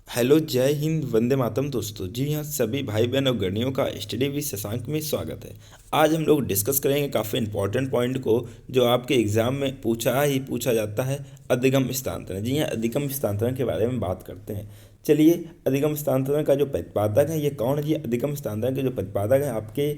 Hello, जय हिंद, वंदे मातरम दोस्तों। जी हाँ, सभी भाई बहन और गणियों का स्टडी विद शशांक में स्वागत है। आज हम लोग डिस्कस करेंगे काफ़ी इंपॉर्टेंट पॉइंट को जो आपके एग्जाम में पूछा जाता है। अधिगम स्थानांतरण। जी हाँ, अधिगम स्थानांतरण के बारे में बात करते हैं। चलिए, अधिगम स्थानांतरण का जो प्रतिपादक है ये कौन है? जी, अधिगम स्थानांतरण के जो प्रतिपादक है आपके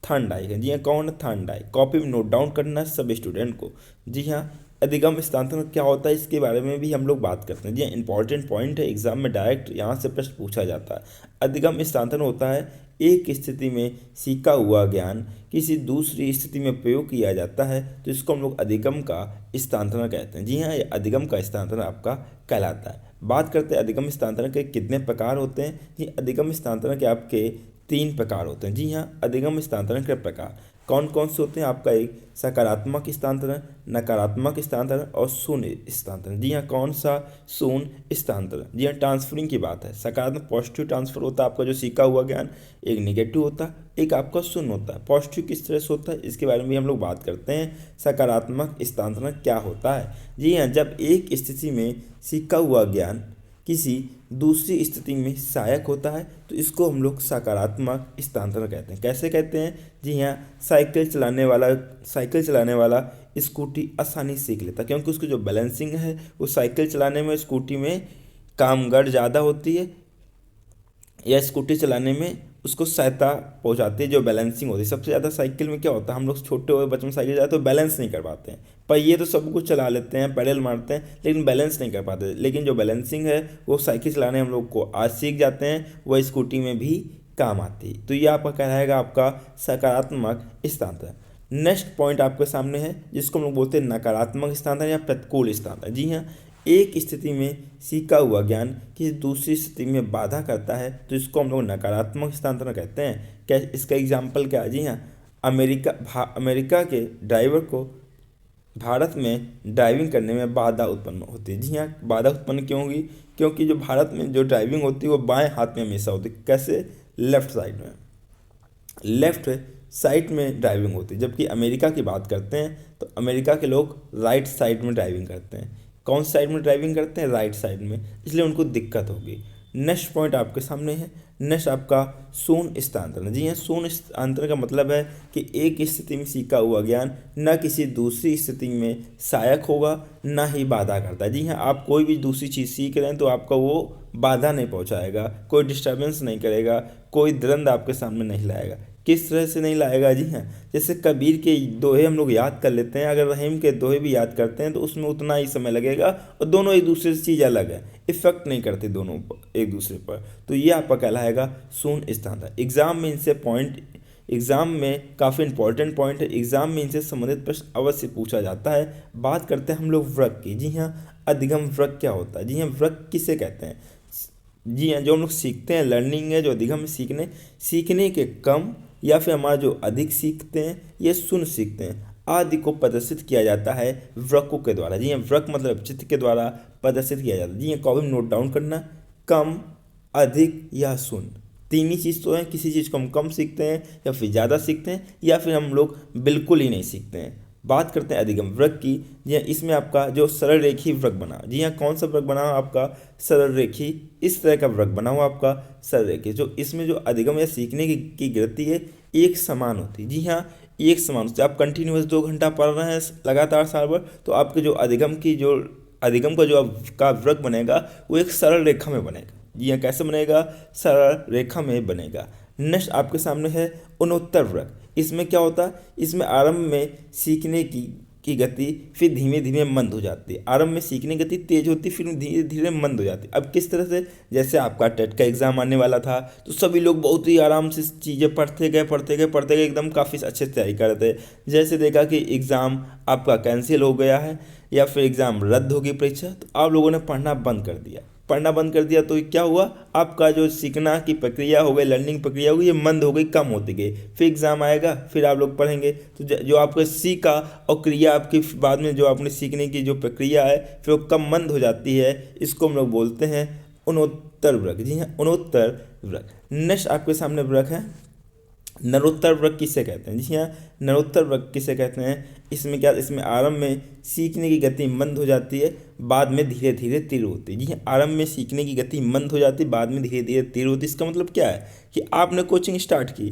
थर्नडाइक है। जी हाँ, कौन है? थर्नडाइक। कॉपी में नोट डाउन करना है सब स्टूडेंट को। जी हाँ, अधिगम स्थानांतरण क्या होता है इसके बारे में भी हम लोग बात करते हैं। जी इंपॉर्टेंट पॉइंट है, एग्जाम में डायरेक्ट यहाँ से प्रश्न पूछा जाता है। अधिगम स्थानांतरण होता है एक स्थिति में सीखा हुआ ज्ञान किसी दूसरी स्थिति में प्रयोग किया जाता है, तो इसको हम लोग अधिगम का स्थानांतरण कहते हैं। जी हाँ, ये अधिगम का स्थानांतरण आपका कहलाता है। बात करते हैं अधिगम स्थानांतरण के कितने प्रकार होते हैं। जी, अधिगम स्थानांतरण के आपके 3 प्रकार होते हैं। जी हाँ, अधिगम स्थानांतरण के प्रकार कौन कौन से होते हैं? आपका एक सकारात्मक स्थानांतरण, नकारात्मक स्थानांतरण और शून्य स्थानांतरण। जी हाँ, कौन सा? शून्य स्थानांतरण। जी हाँ, ट्रांसफरिंग की बात है। सकारात्मक पॉजिटिव ट्रांसफर होता है आपका जो सीखा हुआ ज्ञान, एक निगेटिव होता है, एक आपका शून्य होता है। पॉजिटिव किस तरह से होता है इसके बारे में भी हम लोग बात करते हैं। सकारात्मक स्थानांतरण क्या होता है? जी हाँ, जब एक स्थिति में सीखा हुआ ज्ञान किसी दूसरी स्थिति में सहायक होता है तो इसको हम लोग सकारात्मक स्थानांतरण कहते हैं। कैसे कहते हैं? जी हाँ, साइकिल चलाने वाला स्कूटी आसानी से सीख लेता है क्योंकि उसकी जो बैलेंसिंग है वो साइकिल चलाने में, स्कूटी में कामगार ज़्यादा होती है या स्कूटी चलाने में उसको सहायता पहुंचाती है। जो बैलेंसिंग होती है सबसे ज़्यादा साइकिल में क्या होता है, हम लोग छोटे हुए बचपन में साइकिल चलाते तो बैलेंस नहीं कर पाते हैं। पर ये तो सब कुछ चला लेते हैं, पैडल मारते हैं, लेकिन बैलेंस नहीं कर पाते। लेकिन जो बैलेंसिंग है वो साइकिल चलाने हम लोग को आज सीख जाते हैं, वह स्कूटी में भी काम आती है। तो ये आपका कहलाएगा आपका सकारात्मक स्थानांतरण। नेक्स्ट पॉइंट आपके सामने है जिसको हम लोग बोलते हैं नकारात्मक स्थानांतरण या प्रतिकूल स्थानांतरण। जी हाँ, एक स्थिति में सीखा हुआ ज्ञान किसी दूसरी स्थिति में बाधा करता है तो इसको हम लोग नकारात्मक स्थानांतरण कहते हैं। क्या इसका एग्जाम्पल क्या है? जी हाँ, अमेरिका के ड्राइवर को भारत में ड्राइविंग करने में बाधा उत्पन्न होती है। जी हाँ, बाधा उत्पन्न क्यों होगी? क्योंकि जो भारत में जो ड्राइविंग होती है वो बाएं हाथ में हमेशा होती है। कैसे? लेफ्ट साइड में ड्राइविंग होती है। जबकि अमेरिका की बात करते हैं तो अमेरिका के लोग राइट साइड में ड्राइविंग करते हैं। कौन साइड में ड्राइविंग करते हैं? राइट साइड में, इसलिए उनको दिक्कत होगी। नेक्स्ट पॉइंट आपके सामने है। नेक्स्ट आपका शून्य स्थानांतरण। जी हाँ, शून्य स्थानांतरण का मतलब है कि एक स्थिति में सीखा हुआ ज्ञान न किसी दूसरी स्थिति में सहायक होगा न ही बाधा करता है। जी हाँ, आप कोई भी दूसरी चीज़ सीख रहे हैं तो आपका वो बाधा नहीं पहुंचाएगा, कोई डिस्टर्बेंस नहीं करेगा, कोई द्वंद्व आपके सामने नहीं लाएगा। किस तरह से नहीं लाएगा? जी हाँ, जैसे कबीर के दोहे हम लोग याद कर लेते हैं, अगर रहीम के दोहे भी याद करते हैं तो उसमें उतना ही समय लगेगा और दोनों एक दूसरे से चीज़ अलग है, इफेक्ट नहीं करते दोनों एक दूसरे पर। तो ये आपका कहलाएगा शून्य स्थानांतरण। एग्जाम में काफ़ी इंपॉर्टेंट पॉइंट है, एग्जाम में इनसे संबंधित प्रश्न अवश्य पूछा जाता है। बात करते हैं हम लोग वृक्क की। जी हाँ, अधिगम वृक्क क्या होता है? जी हाँ, वृक्क किसे कहते हैं? जी हाँ, जो हम लोग सीखते हैं, लर्निंग है जो अधिगम में सीखने के कम या फिर हमारा जो अधिक सीखते हैं ये शून्य सीखते हैं आदि को प्रदर्शित किया जाता है वृक्कों के द्वारा। जी हाँ, वृक्क मतलब चित्र के द्वारा प्रदर्शित किया जाता है। जी हाँ, कॉपी में नोट डाउन करना, कम, अधिक या शून्य। तीन ही चीज़ तो है, किसी चीज़ को हम कम सीखते हैं या फिर ज़्यादा सीखते हैं या फिर हम लोग बिल्कुल ही नहीं सीखते हैं। बात करते हैं अधिगम वृक्क की। जी हाँ, इसमें आपका जो सरल रेखी वृक्क बना। जी हाँ, कौन सा वृक्क बना हुआ आपका? सरल रेखी। इस तरह का वृक्क बना हुआ आपका सरल रेखी। जो इसमें जो अधिगम या सीखने की गति है एक समान होती है। जी हाँ, एक समान होती है। आप कंटिन्यूअस 2 घंटा पढ़ रहे हैं लगातार साल भर तो आपके जो अधिगम का जो आपका वृक्क बनेगा वो एक सरल रेखा में बनेगा। जी हाँ, कैसे बनेगा? सरल रेखा में बनेगा। नेक्स्ट आपके सामने है उन्नोत्तर वृक्क। इसमें क्या होता है? इसमें आरंभ में सीखने की गति फिर धीमे धीमे मंद हो जाती है। आरंभ में सीखने की गति तेज होती है फिर धीरे धीरे मंद हो जाती है। अब किस तरह से? जैसे आपका टेट का एग्जाम आने वाला था तो सभी लोग बहुत ही आराम से चीज़ें पढ़ते गए एकदम काफ़ी अच्छे से तैयारी कर रहे थे। जैसे देखा कि एग्ज़ाम आपका कैंसिल हो गया है या फिर एग्ज़ाम रद्द होगी परीक्षा, तो आप लोगों ने पढ़ना बंद कर दिया तो क्या हुआ? आपका जो सीखना की प्रक्रिया हो गई, लर्निंग प्रक्रिया हो गई, ये मंद हो गई, कम होती गई। फिर एग्ज़ाम आएगा फिर आप लोग पढ़ेंगे तो जो आपका सीखा और क्रिया आपकी बाद में जो आपने सीखने की जो प्रक्रिया है फिर वो कम मंद हो जाती है। इसको हम लोग बोलते हैं उन्नोत्तर वृक्क। जी हाँ, उन्नोत्तर वृक्क। नेक्स्ट आपके सामने वृक्क है नरोत्तर व्रत किसे कहते हैं? जी हाँ, नरोत्तर व्रत किसे कहते हैं? इसमें क्या, इसमें आरंभ में सीखने की गति मंद हो जाती है, बाद में धीरे धीरे तीव्र होती है। जी हाँ, आरंभ में सीखने की गति मंद हो जाती है, बाद में धीरे धीरे तीव्र होती है। इसका मतलब क्या है कि आपने कोचिंग स्टार्ट की,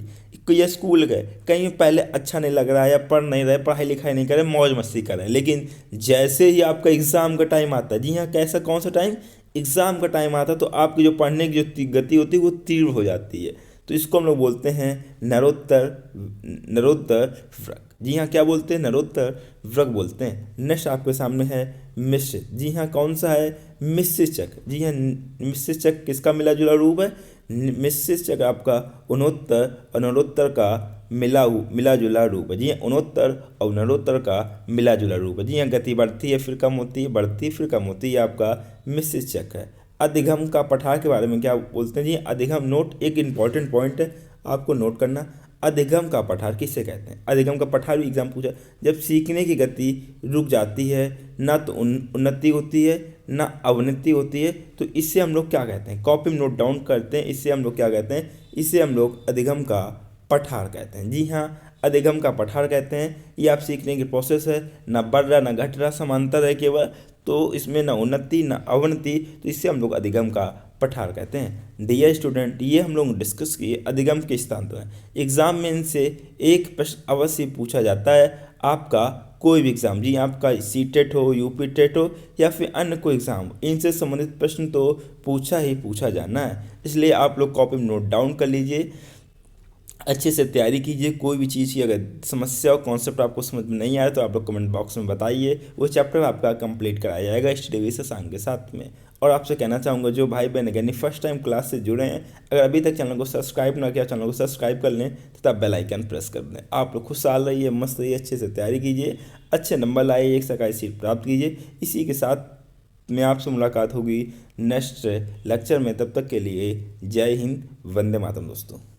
कोई या स्कूल गए, कहीं पहले अच्छा नहीं लग रहा है या पढ़ नहीं रहे, पढ़ाई लिखाई नहीं कर रहे, मौज मस्ती कर रहे हैं, लेकिन जैसे ही आपका एग्ज़ाम का टाइम आता है, जी हाँ, कैसा, कौन सा टाइम, एग्ज़ाम का टाइम आता है, तो आपकी जो पढ़ने की जो गति होती है वो तीव्र हो जाती है। तो इसको हम लोग बोलते हैं नरोत्तर, नरोत्तर व्रत। जी हाँ, क्या बोलते हैं? नरोत्तर व्रत बोलते हैं। नेक्स्ट आपके सामने है मिश्रित। जी हाँ, कौन सा है? मिश्रित चक्र। जी हाँ, मिश्रित चक्र किसका मिला जुला रूप है? मिश्रित चक्र आपका उनोत्तर और नरोत्तर का मिला जुला रूप है। जी हाँ, उनोत्तर और नरोत्तर का मिला जुला रूप है। जी हाँ, गति बढ़ती है फिर कम होती है, बढ़ती है फिर कम होती है, आपका मिश्रित चक्र है। अधिगम का पठार के बारे में क्या बोलते हैं? जी अधिगम, नोट, एक इंपॉर्टेंट पॉइंट है आपको नोट करना। अधिगम का पठार किसे कहते हैं? अधिगम का पठार भी एग्जाम पूछा। जब सीखने की गति रुक जाती है, ना तो उन्नति होती है ना अवनति होती है, तो इससे हम लोग क्या कहते हैं? कॉपी में नोट डाउन करते हैं। इससे हम लोग क्या कहते हैं? इसे हम लोग अधिगम का पठार कहते हैं। जी हाँ, अधिगम का पठार कहते हैं। ये आप सीखने की प्रोसेस है, ना बढ़ रहा ना घट रहा, समांतर है केवल, तो इसमें ना उन्नति ना अवनति, तो इससे हम लोग अधिगम का पठार कहते हैं। डियर स्टूडेंट, ये हम लोग डिस्कस किए अधिगम के सिद्धांत हैं। एग्जाम में इनसे एक प्रश्न अवश्य पूछा जाता है, आपका कोई भी एग्ज़ाम, जी आपका सी टेट हो, यूपी टेट हो या फिर अन्य कोई एग्ज़ाम, इनसे संबंधित प्रश्न तो पूछा ही पूछा जाना है। इसलिए आप लोग कॉपी में नोट डाउन कर लीजिए, अच्छे से तैयारी कीजिए। कोई भी चीज़ की अगर समस्या और कॉन्सेप्ट आपको समझ में नहीं आया तो आप लोग कमेंट बॉक्स में बताइए, वो चैप्टर आपका कंप्लीट कराया जाएगा स्टडी से सांग के साथ में। और आपसे कहना चाहूँगा, जो भाई बहन यानी फर्स्ट टाइम क्लास से जुड़े हैं, अगर अभी तक चैनल को सब्सक्राइब ना किया, चैनल को सब्सक्राइब कर लें तथा बेल आइकन प्रेस कर दें। आप लोग खुशहाल रहिए, मस्त रहिए, अच्छे से तैयारी कीजिए, अच्छे नंबर लाइए, एक सरकारी सीट प्राप्त कीजिए। इसी के साथ में आपसे मुलाकात होगी नेक्स्ट लेक्चर में। तब तक के लिए जय हिंद, वंदे मातरम दोस्तों।